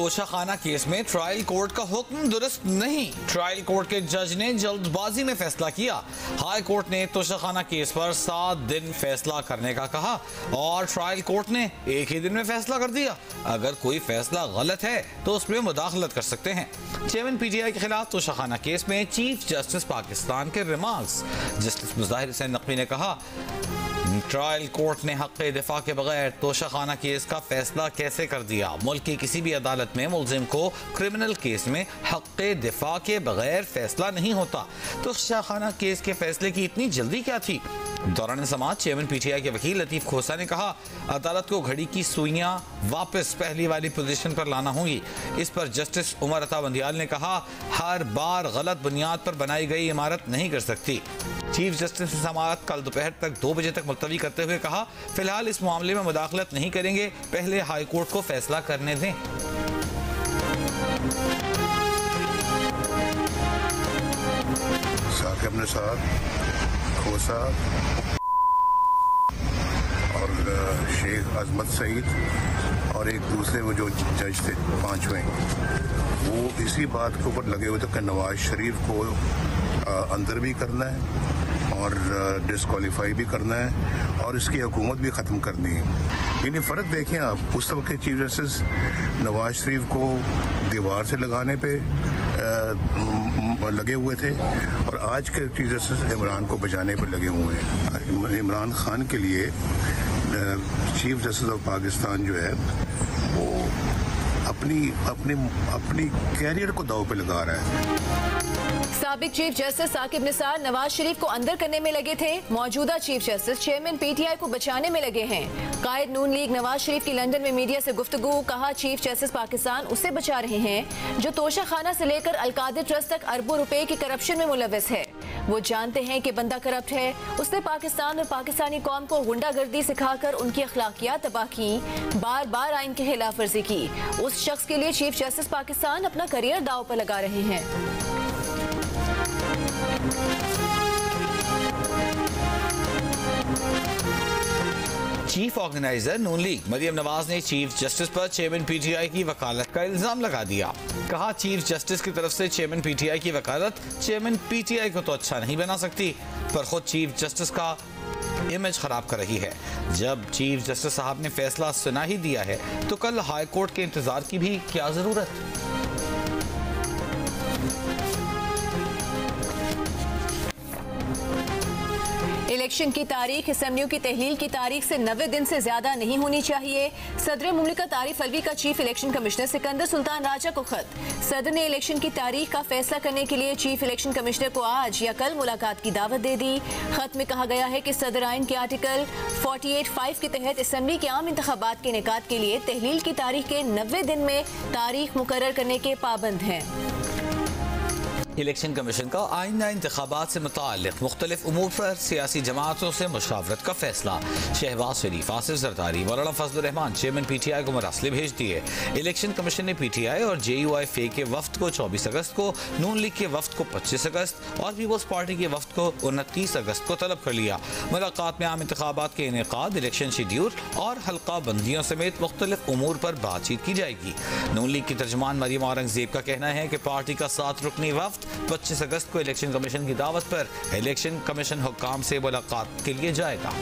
Toshakhana case में trial court का हुक्म दुरुस्त नहीं। ट्रायल कोर्ट के जज ने जल्दबाजी में फैसला किया। हाई कोर्ट ने तोशाखाना केस पर 7 दिन फैसला करने का कहा और ट्रायल कोर्ट ने एक ही दिन में फैसला कर दिया। अगर कोई फैसला गलत है तो उसमें मुदाखलत कर सकते हैं। चेयरमैन पीटीआई के खिलाफ तोशाखाना केस में चीफ जस्टिस पाकिस्तान के रिमार्क्स। जस्टिस मुज़ाहिर हुसैन नकवी ने कहा, ट्रायल कोर्ट ने हक़ दिफा के बगैर तोशाखाना केस का फैसला कैसे कर दिया। मुल्क की किसी भी अदालत में मुलजिम को क्रिमिनल केस में हक़ दिफा के बगैर फैसला नहीं होता। तोशाखाना केस के फैसले की इतनी जल्दी क्या थी। दौरान समाज चेयरमैन पीटीआई के वकील लतीफ़ खोसा ने कहा, अदालत को घड़ी की सुइयां वापस पहली वाली पोजीशन पर लाना होंगी। इस पर जस्टिस उमर अता बंदियाल ने कहा, हर बार गलत बुनियाद पर बनाई गई इमारत नहीं कर सकती। चीफ जस्टिस ने समाअत कल दोपहर तक 2 बजे तक मुलतवी करते हुए कहा, फिलहाल इस मामले में मुदाखलत नहीं करेंगे, पहले हाई कोर्ट को फैसला करने दें। अपने साथ खोसा और शेख अजमत सईद और एक दूसरे वो जो जज थे 5वें, वो इसी बात के ऊपर लगे हुए थे कि नवाज शरीफ को अंदर भी करना है और डिस्क्वालीफाई भी करना है और इसकी हुकूमत भी ख़त्म करनी है। यानी फ़र्क देखें आप, उस वक्त के चीफ जस्टिस नवाज शरीफ को दीवार से लगाने पे लगे हुए थे और आज के चीफ जस्टिस इमरान को बचाने पर लगे हुए हैं। इमरान खान के लिए चीफ जस्टिस ऑफ पाकिस्तान जो है वो अपनी कैरियर को दांव पे लगा रहा है। साबिक चीफ जस्टिस साकिब निसार नवाज शरीफ को अंदर करने में लगे थे। मौजूदा चीफ जस्टिस चेयरमैन पीटीआई को बचाने में लगे हैं। कायद नून लीग नवाज शरीफ की लंदन में मीडिया से गुफ्तगू। कहा, चीफ जस्टिस पाकिस्तान उसे बचा रहे हैं जो तोशाखाना से लेकर अलकादिर ट्रस्ट तक अरबों रुपए की करप्शन में मुलविस है। वो जानते हैं कि बंदा करप्ट है। उसने पाकिस्तान और पाकिस्तानी कौम को गुंडागर्दी सिखाकर उनकी अखलाकियात तबाह की, बार बार आइन की खिलाफ वर्जी की। उस शख्स के लिए चीफ जस्टिस पाकिस्तान अपना करियर दांव पर लगा रहे हैं। चीफ ऑर्गेनाइजर नून लीग मरियम नवाज ने चीफ जस्टिस पर चेयरमैन पीटीआई की वकालत का इल्जाम लगा दिया। कहा, चीफ जस्टिस की तरफ से चेयरमैन पीटीआई की वकालत चेयरमैन पीटीआई को तो अच्छा नहीं बना सकती, पर खुद चीफ जस्टिस का इमेज खराब कर रही है। जब चीफ जस्टिस साहब ने फैसला सुना ही दिया है तो कल हाई कोर्ट के इंतजार की भी क्या जरूरत। इलेक्शन की तारीख असेंबलियों की तहलील की तारीख से 90 दिन से ज्यादा नहीं होनी चाहिए। सदर मुमलिकत आरिफ अलवी का chief election commissioner Sikandar Sultan Raja को खत। सदर ने इलेक्शन की तारीख का फैसला करने के लिए चीफ इलेक्शन कमिश्नर को आज या कल मुलाकात की दावत दे दी। खत में कहा गया है कि सदर आइन के आर्टिकल 48(5) के तहत असेंबली के आम इंतखाबात के इनेकाद के लिए तहलील की तारीख के 90 दिन में तारीख मुकर्रर करने के पाबंद हैं। इलेक्शन कमीशन का आइंदा इंतखाबात से मुताल्लिक़ मुख्तलिफ उमूर पर सियासी जमातों से मुशावरत का फैसला। शहबाज शरीफ, आसिफ जरदारी, मौलाना फजलुर रहमान चेयरमैन पीटीआई को मरासले भेज दिए। इलेक्शन कमीशन ने पीटीआई और JUI के वफ्द को 24 अगस्त को, नून लीग के वफ्द को 25 अगस्त और पीपल्स पार्टी के वफ्द को 29 अगस्त को तलब कर लिया। मुलाकात में आम इंतखाबात के इनेकाद, इलेक्शन शेड्यूल और हल्का बंदियों समेत मुख्तलिफ उमूर पर बातचीत की जाएगी। नून लीग की तर्जुमान मरियम औरंगजेब का कहना है कि पार्टी का 7 रुकनी वफ्द 25 अगस्त को इलेक्शन कमीशन की दावत पर इलेक्शन कमीशन हुक्काम से मुलाकात के लिए जाएगा।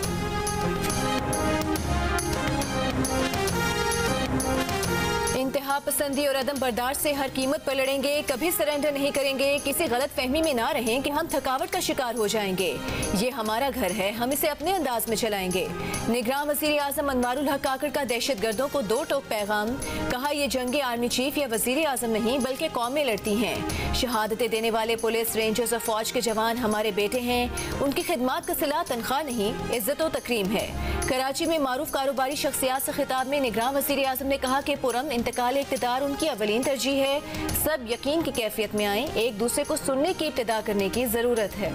इंतहा पसंदी और अदम बर्दाश्त से हर कीमत पर लड़ेंगे, कभी सरेंडर नहीं करेंगे। किसी गलत फहमी में ना रहें कि हम थकावट का शिकार हो जाएंगे। ये हमारा घर है, हम इसे अपने अंदाज में चलाएंगे। निगरान वज़ीर आज़म अनवारुल हक काकड़ का दहशत गर्दों को 2 टोक पैगाम। कहा, ये जंगे आर्मी चीफ या वज़ीर आज़म नहीं बल्कि कौमें लड़ती हैं। शहादतें देने वाले पुलिस, रेंजर्स और फौज के जवान हमारे बेटे हैं। उनकी खिदमात का सिला तनख्वाह नहीं, इज्जत और तकरीम है। कराची में मारूफ कारोबारी शख्सियात से खिताब में निगरान वज़ीर आज़म ने कहा कि पुरअमन इंतकाल इक़्तिदार उनकी अवलीन तरजीह है। सब यकीन की कैफियत में आए, एक दूसरे को सुनने की इब्तिदा करने की जरूरत है।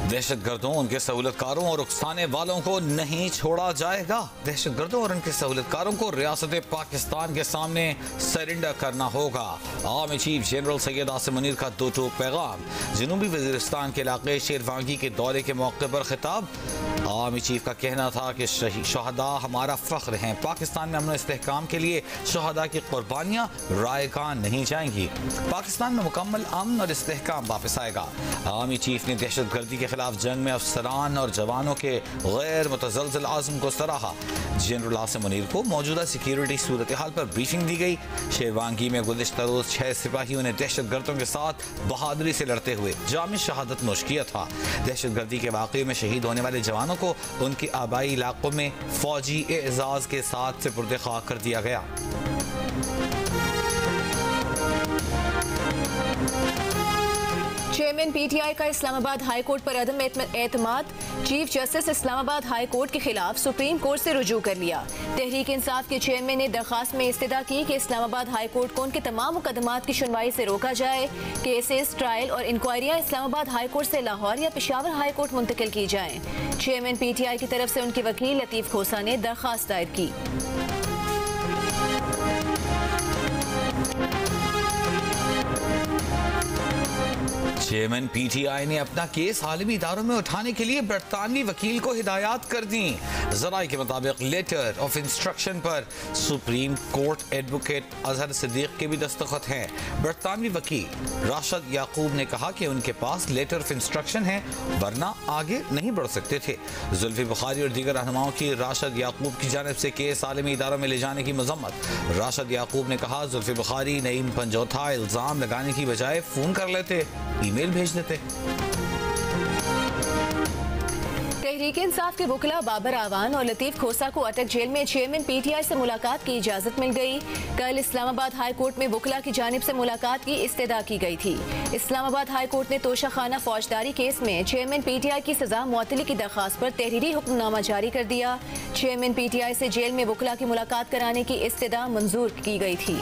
दहशत गर्दों, उनके सहूलतकारों और उकसाने वालों को नहीं छोड़ा जाएगा। दहशत गर्दों और उनके सहूलतकारों को रियासत पाकिस्तान के सामने सरेंडर करना होगा। Army chief general Syed Asim Munir का दो टूक पैगाम। जनूबी वजीरिस्तान के इलाके शेरवांगी के दौरे के मौके पर खिताब। आर्मी चीफ का कहना था कि शहदा हमारा फख्र हैं। पाकिस्तान में अमन इस्तेहकाम के लिए शहदा की कुर्बानियाँ रायगा नहीं जाएंगी। पाकिस्तान में मुकम्मल अमन और इस्तेहकाम वापस आएगा। आर्मी चीफ ने दहशत गर्दी के खिलाफ जंग में अफसरान और जवानों के गैर मुतज़लज़ल आज़म को सराहा। जनरल आसिम मुनीर को मौजूदा सिक्योरिटी सूरत हाल पर ब्रीफिंग दी गई। शेरवांगी में गुज़िश्ता रोज़ 6 सिपाहियों ने दहशत गर्दों के साथ बहादुरी से लड़ते हुए जामी शहादत नोश किया था। दहशत गर्दी के वाक़े में शहीद होने वाले जवानों को उनके आबाई इलाकों में फौजी एजाज़ के साथ सुपुर्द खाक कर दिया गया। चेयरमैन पीटीआई का इस्लामाबाद हाई कोर्ट पर अदम एतमाद। Chief justice Islamabad high court के खिलाफ सुप्रीम कोर्ट से रुजू कर लिया। तहरीक इंसाफ के चेयरमैन ने दरखास्त में इस्तदा की कि इस्लामाबाद हाई कोर्ट को उनके तमाम मुकदमात की सुनवाई से रोका जाए। केसेस, ट्रायल और इंक्वायरियां इस्लामाबाद हाई कोर्ट से लाहौर या पेशावर हाई कोर्ट मुंतकिल की जाएं। चेयरमैन पीटीआई की तरफ से उनके वकील लतीफ खोसा ने दरखास्त दायर की। चेयरमैन पीटीआई ने अपना केस आलमी इदारों में उठाने के लिए बरतानवी वकील को हिदायत कर दी। जराये के मुताबिक लेटर ऑफ इंस्ट्रक्शन पर Supreme Court advocate Azhar Siddique के भी दस्तखत हैं। बरतानवी वकील राशिद याकूब ने कहा कि उनके पास लेटर ऑफ इंस्ट्रक्शन है, वरना आगे नहीं बढ़ सकते थे। जुल्फी बुखारी और दीगर रहनुमाओं की राशिद याकूब की जानिब से केस आलमी इदारों में ले जाने की मजम्मत। राशिद याकूब ने कहा, जुल्फी बुखारी नईम पंजोथा इल्जाम लगाने की बजाय फोन कर लेते, ईमेल भेज देते। तहरीक इंसाफ के वकील बाबर आवान और लतीफ खोसा को अटक जेल में चेयरमैन पीटीआई से मुलाकात की इजाजत मिल गई। कल इस्लामाबाद हाई कोर्ट में वकील की जानिब से मुलाकात की इस्तदा की गई थी। इस्लामाबाद हाई कोर्ट ने तोशाखाना फौजदारी केस में चेयरमैन पीटीआई की सजा मुअत्तली की दरखास्त पर तहरीरी हुक्मनामा जारी कर दिया। चेयरमैन पीटीआई से जेल में वकील की मुलाकात कराने की इस्तदा मंजूर की गई थी।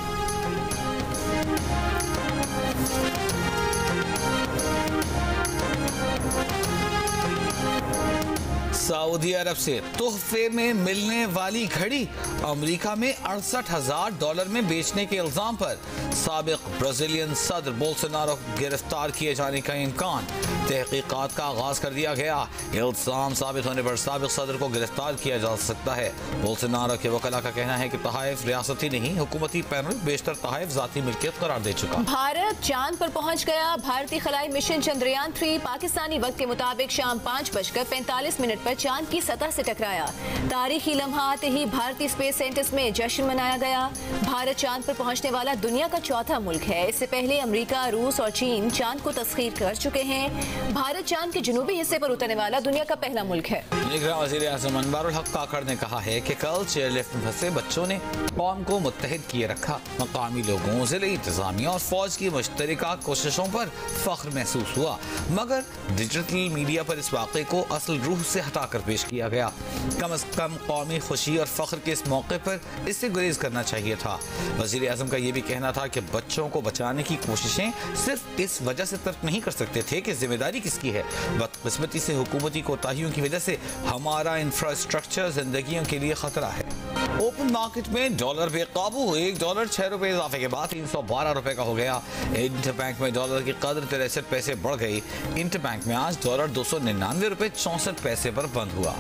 सऊदी अरब से तोहफे में मिलने वाली घड़ी अमेरिका में $68,000 में बेचने के इल्जाम पर साबिक ब्राजीलियन सदर बोल्सोनारो गिरफ्तार किए जाने का इम्कान। तहकीकात का आगाज कर दिया गया। इल्जाम साबित होने पर साबिक सदर को गिरफ्तार किया जा सकता है। बोल्सोनारो के वकील का कहना है कि तहाइफ रियासती नहीं, हुकूमती पैनल बेशतर तहाइफ जाती मिल्कियत करार दे चुका। भारत चांद पर पहुंच गया। भारतीय खलाई मिशन चंद्रयान 3 पाकिस्तानी वक्त के मुताबिक शाम 5:45 पर चांद की सतह से टकराया। तारीखी लम्हा आते ही भारतीय स्पेस सेंटर्स में जश्न मनाया गया। भारत चांद पर पहुंचने वाला दुनिया का चौथा मुल्क है। इससे पहले अमेरिका, रूस और चीन चांद को तस्खीर कर चुके हैं। भारत चांद के जनूबी हिस्से पर उतरने वाला दुनिया का पहला मुल्क है। वज़ीर आज़म अनवारुल हक काकड़ ने कहा है कि कल चेयरलिफ्ट में फंसे बच्चों ने कौम को मुत्तहिद किए रखा। मकामी लोगों, ज़िले इंतजामिया और फौज की मुश्तरका कोशिशों पर फख्र महसूस हुआ, मगर डिजिटल मीडिया पर इस वाक़े को असल रूह से हटाकर पेश किया गया। कम अज कम कौमी खुशी और फख्र के इस मौके पर इससे गुरेज करना चाहिए था। वज़ीर आज़म का यह भी कहना था कि बच्चों को बचाने की कोशिशें सिर्फ इस वजह से तर्क नहीं कर सकते थे कि जिम्मेदारी किसकी है। बदकिस्मती से हुकूमती कोताहियों की वजह से हमारा इंफ्रास्ट्रक्चर जिंदगियों के लिए खतरा है। ओपन मार्केट में डॉलर बेकाबू, $1 6 रुपए इजाफे के बाद 312 रुपए का हो गया। इंटर बैंक में डॉलर की कदर 63 पैसे बढ़ गई। इंटर बैंक में आज डॉलर 299 रुपए 64 पैसे पर बंद हुआ।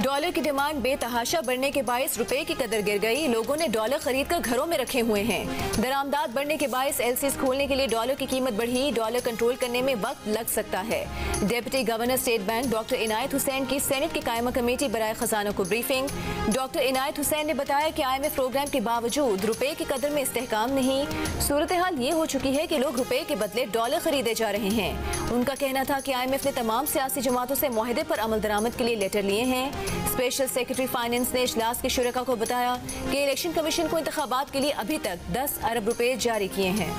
डॉलर की डिमांड बेतहाशा बढ़ने के बायस रुपए की कदर गिर गई। लोगों ने डॉलर खरीद कर घरों में रखे हुए हैं। दरामदाद बढ़ने के बायस एलसीज खोलने के लिए डॉलर की कीमत बढ़ी। डॉलर कंट्रोल करने में वक्त लग सकता है। Deputy governor state bank doctor Inayat Hussain की सेनेट की कायमा कमेटी बराए खजाना को ब्रीफिंग। डॉक्टर इनायत हुसैन ने बताया कि IMF प्रोग्राम के बावजूद रुपए की कदर में इस्तेहकाम नहीं। सूरत हाल ये हो चुकी है कि लोग रुपए के बदले डॉलर खरीदे जा रहे हैं। उनका कहना था कि IMF ने तमाम सियासी जमातों से मुआहदे पर अमल दरामद के लिए लेटर लिए हैं। स्पेशल सेक्रेटरी फाइनेंस ने इजलास के शुरका को बताया कि इलेक्शन कमीशन को इंतखाबात के लिए अभी तक 10 अरब रुपए जारी किए हैं।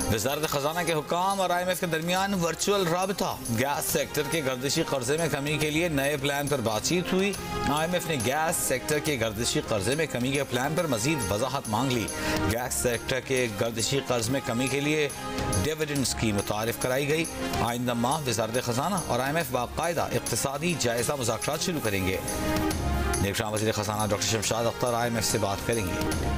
वज़ारत खजाना के हुक्काम और IMF के दरमियान वर्चुअल राबता। गैस सेक्टर के गर्दिशी कर्जे में कमी के लिए नए प्लान पर बातचीत हुई। IMF ने गैस सेक्टर के गर्दिशी कर्जे में कमी के प्लान पर मजीद वजाहत मांग ली। गैस सेक्टर के गर्दिशी कर्ज में कमी के लिए डिविडेंड स्कीम मुतारिफ कराई गई। आइंदा माह वज़ारत खजाना और IMF बाकायदा इक़्तिसादी जायजा मुज़ाकरात शुरू करेंगे। निगरान वज़ीर खजाना डॉक्टर शमशाद अख्तर IMF से बात करेंगे।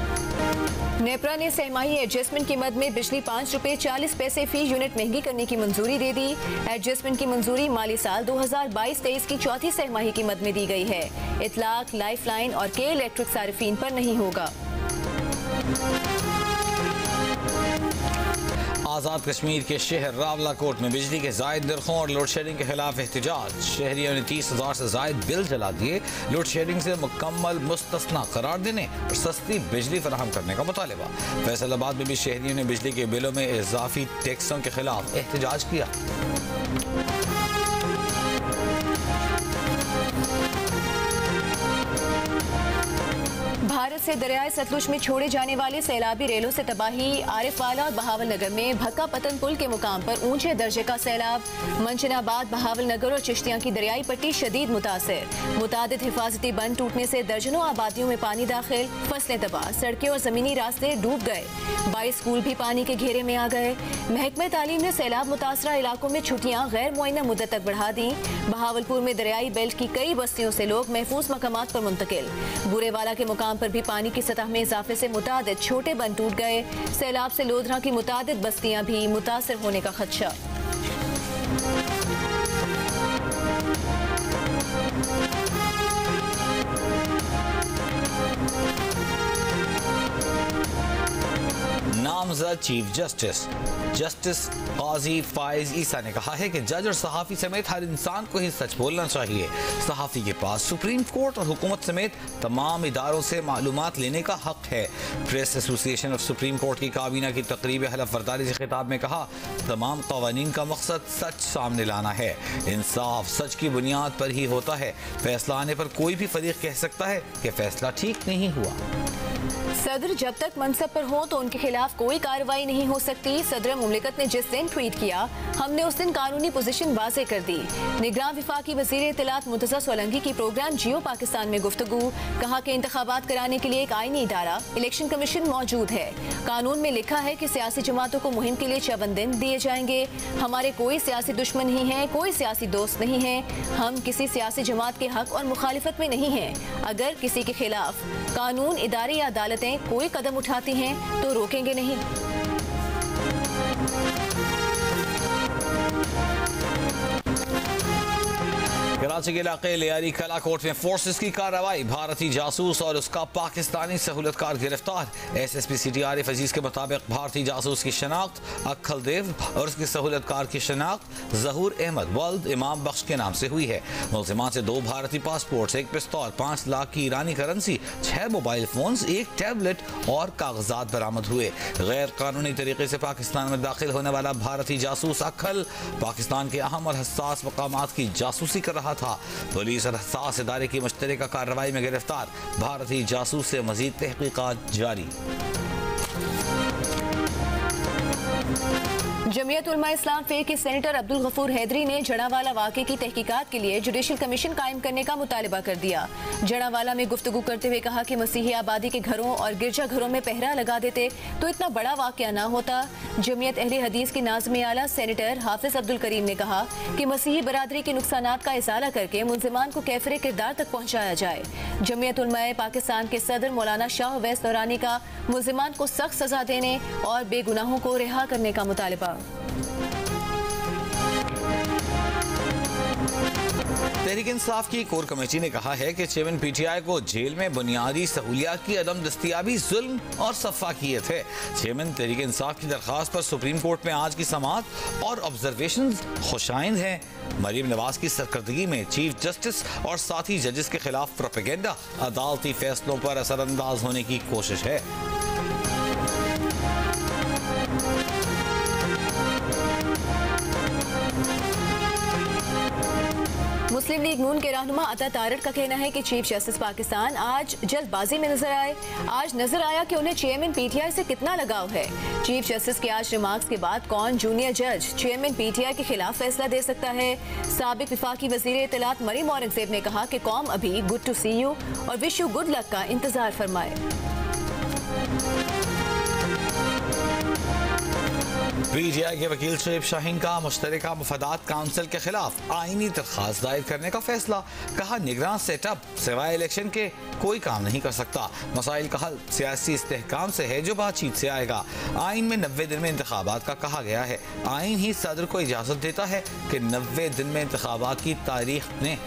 नेपरा ने सहमाही एडजस्टमेंट की मद में बिजली ₹5.40 फी यूनिट महंगी करने की मंजूरी दे दी। एडजस्टमेंट की मंजूरी माली साल 2022-23 की चौथी सहमाही की मद में दी गई है। इतलाक लाइफलाइन और के इलेक्ट्रिक सारिफीन पर नहीं होगा। आज़ाद कश्मीर के शहर रावलाकोट में बिजली के जायद नरखों और लोड शेडिंग के खिलाफ एहतजाज। शहरियों ने 30,000 से जायद बिल जला दिए। लोड शेडिंग से मुकम्मल मुस्तस्ना करार देने और सस्ती बिजली फराहम करने का मुतालबा। फैसलाबाद में भी शहरियों ने बिजली के बिलों में इजाफी टैक्सों के खिलाफ एहतजाज किया। भारत से दरियाए सतलुज में छोड़े जाने वाले सैलाबी रेलों से तबाही। आरिफवाला और बहावल नगर में भक्का पतन पुल के मुकाम पर ऊंचे दर्जे का सैलाब। मंचनाबाद, बहावल नगर और चिश्तियां की दरियाई पट्टी शदीद मुतासिर। मुतादिद हिफाजती बंद टूटने से दर्जनों आबादियों में पानी दाखिल। फसलें तबाह, सड़कें और जमीनी रास्ते डूब गए। 22 स्कूल भी पानी के घेरे में आ गए। महकमा तालीम ने सैलाब मुतासरा इलाकों में छुट्टियां गैर मुअय्यना मुद्दत तक बढ़ा दी। बहावलपुर में दरियाई बेल्ट की कई बस्तियों से लोग महफूज मकामात पर मुंतकिल। बुरेवाला के मुकाम पर भी पानी की सतह में इजाफे से मुतादिद छोटे बंद टूट गए। सैलाब से लोधरा की मुतादिद बस्तियां भी मुतासर होने का खदशा। नामजद चीफ जस्टिस काजी फाइज ईसा ने कहा है कि जज और सहाफ़ी समेत हर इंसान को ही सच बोलना चाहिए। सहाफ़ी के पास सुप्रीम कोर्ट और हुकूमत समेत तमाम इदारों से मालूमात लेने का हक है। Press association of supreme court की काबीना की तकरीब हलफ बर्दारी से खिताब में कहा, तमाम कवानीन का मकसद सच सामने लाना है। इंसाफ सच की बुनियाद पर ही होता है। फैसला आने पर कोई भी फरीक कह सकता है कि फैसला ठीक नहीं हुआ। सदर जब तक मनसब पर हो तो उनके खिलाफ कोई कार्रवाई नहीं हो सकती। सदर मुमलिकत ने जिस दिन ट्वीट किया, हमने उस दिन कानूनी पोजीशन वाज़े कर दी। निगरान विफाकी वज़ीर इत्तलात मुर्तज़ा सोलंकी की प्रोग्राम जियो पाकिस्तान में गुफ्तगू। कहा कि इंतखाबात कराने के लिए एक आईनी इदारा इलेक्शन कमीशन मौजूद है। कानून में लिखा है कि सियासी जमातों को मुहिम के लिए 54 दिन दिए जाएंगे। हमारे कोई सियासी दुश्मन नहीं है, कोई सियासी दोस्त नहीं है। हम किसी सियासी जमात के हक और मुखालिफत में नहीं हैं। अगर किसी के खिलाफ कानून, इदारे या अदालतें कोई कदम उठाती हैं तो रोकेंगे नहीं। कराची के इलाके लियारी कला कोर्ट में फोर्सेस की कार्रवाई। भारतीय जासूस और उसका पाकिस्तानी सहूलतकार गिरफ्तार। SSP सिटी आरिफ अजीज के मुताबिक भारतीय जासूस की शनाख्त अक्खल देव और उसके सहूलतकार की शनाख्त जहूर अहमद वल्द इमाम बख्श के नाम से हुई है। मुलजिमान से 2 भारतीय पासपोर्ट, 1 पिस्तौल, 5 लाख की ईरानी करेंसी, 6 मोबाइल फोन्स, 1 टैबलेट और कागजात बरामद हुए। गैर कानूनी तरीके से पाकिस्तान में दाखिल होने वाला भारतीय जासूस अक्खल पाकिस्तान के अहम और हसास मकामात की जासूसी कर रहा था। पुलिस और हसास इदारे की मुश्तरका कार्रवाई में गिरफ्तार भारतीय जासूस से मजीद तहकीकात जारी। जमीयत उलमा इस्लाम फे के सेनेटर अब्दुल गफूर हैदरी ने जड़ावाला वाक़े की तहकीकात के लिए जुडिशल कमीशन कायम करने का मुतालबा कर दिया। जड़ावाला में गुफ्तगू करते हुए कहा कि मसीही आबादी के घरों और गिरजा घरों में पहरा लगा देते तो इतना बड़ा वाक़या ना होता। जमीयत अहले हदीस के नाज़िम आला सेनेटर हाफिज अब्दुल करीम ने कहा कि मसीही बरादरी के नुकसानात का इजाला करके मुलजिमान को कैफरे किरदार तक पहुँचाया जाए। जमीयत उलमाए पाकिस्तान के सदर मौलाना शाह वैस दौरानी का मुलजिमान को सख्त सजा देने और बेगुनाहों को रिहा करने का मुतालबा। तहरीक इंसाफ की कोर कमेटी ने कहा है कि चेयरमैन PTI को जेल में बुनियादी सहूलियात की अदम दस्तियाबी जुल्म और सफाकियत है। चेयरमैन तहरीक इंसाफ की दरख्वास्त पर सुप्रीम कोर्ट में आज की समाअत और ऑब्जर्वेशन खुशाइंद है। मरीम नवाज की सरकर्दगी में चीफ जस्टिस और साथी जजेस के खिलाफ प्रोपेगेंडा, अदालती फैसलों पर असरअंदाज होने की कोशिश है। मुस्लिम लीग नून के रहनुमा अता तारड़ का कहना है कि चीफ जस्टिस पाकिस्तान आज जल्दबाजी में नजर आए। आज नजर आया कि उन्हें चेयरमैन पीटीआई से कितना लगाव है। चीफ जस्टिस के आज रिमार्क्स के बाद कौन जूनियर जज चेयरमैन पीटीआई के खिलाफ फैसला दे सकता है। साबिक विफाकी वजीर इत्तलात मरीम औरंगजेब ने कहा कि कौम अभी गुड टू सी यू और विश यू गुड लक का इंतजार फरमाए। पीटीआई के वकील शरीफ शाहीन का मुश्तरका मुफादात काउंसिल के खिलाफ आईनी दरखास्त दायर करने का फैसला। कहा निगरान सेटअप सिवाय इलेक्शन के कोई काम नहीं कर सकता। मसाइल का हल सियासी इस्तेहकाम से है जो बातचीत से आएगा। आइन में 90 दिन में इंतखाबात का कहा गया है। आइन ही सदर को इजाजत देता है कि 90 दिन में इंतखाबात की तारीख ने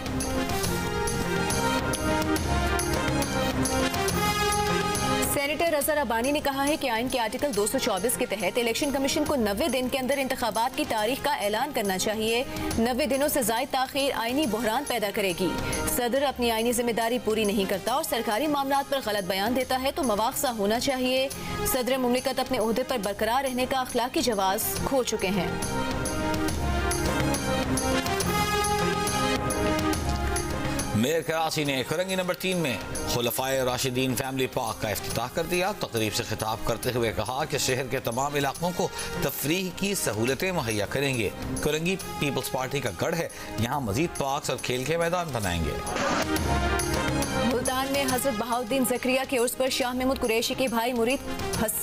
सेनेटर अजहर अबानी ने कहा है कि आइन के आर्टिकल 224 के तहत इलेक्शन कमीशन को 90 दिन के अंदर इंतखाबात की तारीख का ऐलान करना चाहिए। 90 दिनों से ज़ायद ताखीर आइनी बहरान पैदा करेगी। सदर अपनी आइनी जिम्मेदारी पूरी नहीं करता और सरकारी मामलात पर गलत बयान देता है तो मवाख्जा होना चाहिए। सदर मुमलिकत अपने ओहदे पर बरकरार रहने का अखलाकी जवाज खो चुके हैं। मेयर कराची ने कुरंगी नंबर 3 में खुलफाए राशिदीन फैमिली पार्क का इफ्तिताह कर दिया। तकरीब से खिताब करते हुए कहा कि शहर के तमाम इलाकों को तफरीह की सहूलतें मुहैया करेंगे। कुरंगी पीपल्स पार्टी का गढ़ है, यहाँ मजीद पार्क्स और खेल के मैदान बनाएंगे। मुल्तान में हजरत बहाउद्दीन ज़करिया के उर्स पर शाह महमूद कुरैशी के भाई मुरीद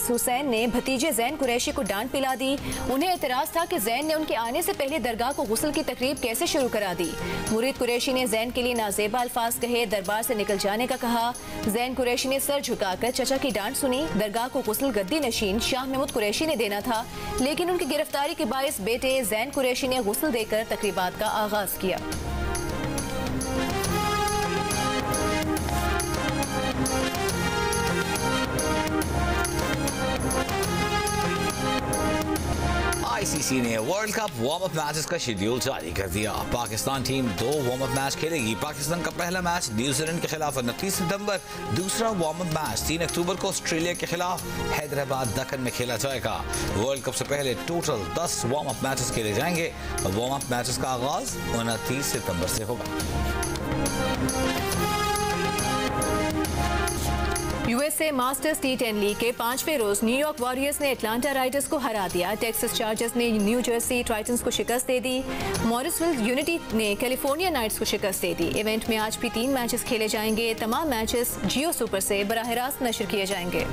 हुसैन ने भतीजे जैन कुरैशी को डांट पिला दी। उन्हें एतराज था कि जैन ने उनके आने से पहले दरगाह को गुस्ल की तकरीब कैसे शुरू करा दी। मुरीद कुरैशी ने जैन के लिए नाजेबा अल्फाज कहे, दरबार से निकल जाने का कहा। जैन कुरैशी ने सर झुकाकर चचा की डांट सुनी। दरगाह को गुस्ल गद्दी नशीन शाह महमूद कुरैशी ने देना था, लेकिन उनकी गिरफ्तारी के बायस बेटे जैन कुरैशी ने गुस्ल देकर तकरीबात का आगाज किया। आईसीसी ने world cup warm up matches का शेड्यूल जारी कर दिया। Pakistan team 2 warm up match खेलेगी। पाकिस्तान का पहला मैच न्यूजीलैंड के खिलाफ 29 सितंबर, दूसरा वार्म अप मैच 3 अक्टूबर को ऑस्ट्रेलिया के खिलाफ हैदराबाद दक्कन में खेला जाएगा। वर्ल्ड कप से पहले टोटल 10 वार्म अप मैचेस खेले जाएंगे। वार्म अप मैचेस का आगाज 29 सितंबर से होगा। यूएसए मास्टर्स T10 लीग के 5वें रोज न्यूयॉर्क वॉरियर्स ने एटलांटा राइडर्स को हरा दिया। टेक्सास चार्जर्स ने न्यू जर्सी टाइटंस को शिकस्त दे दी। मॉरिसविल यूनिटी ने कैलिफोर्निया नाइट्स को शिकस्त दे दी। इवेंट में आज भी 3 मैचेस खेले जाएंगे। तमाम मैचेस जियो सुपर से बराह रास्त नशर किए जाएंगे।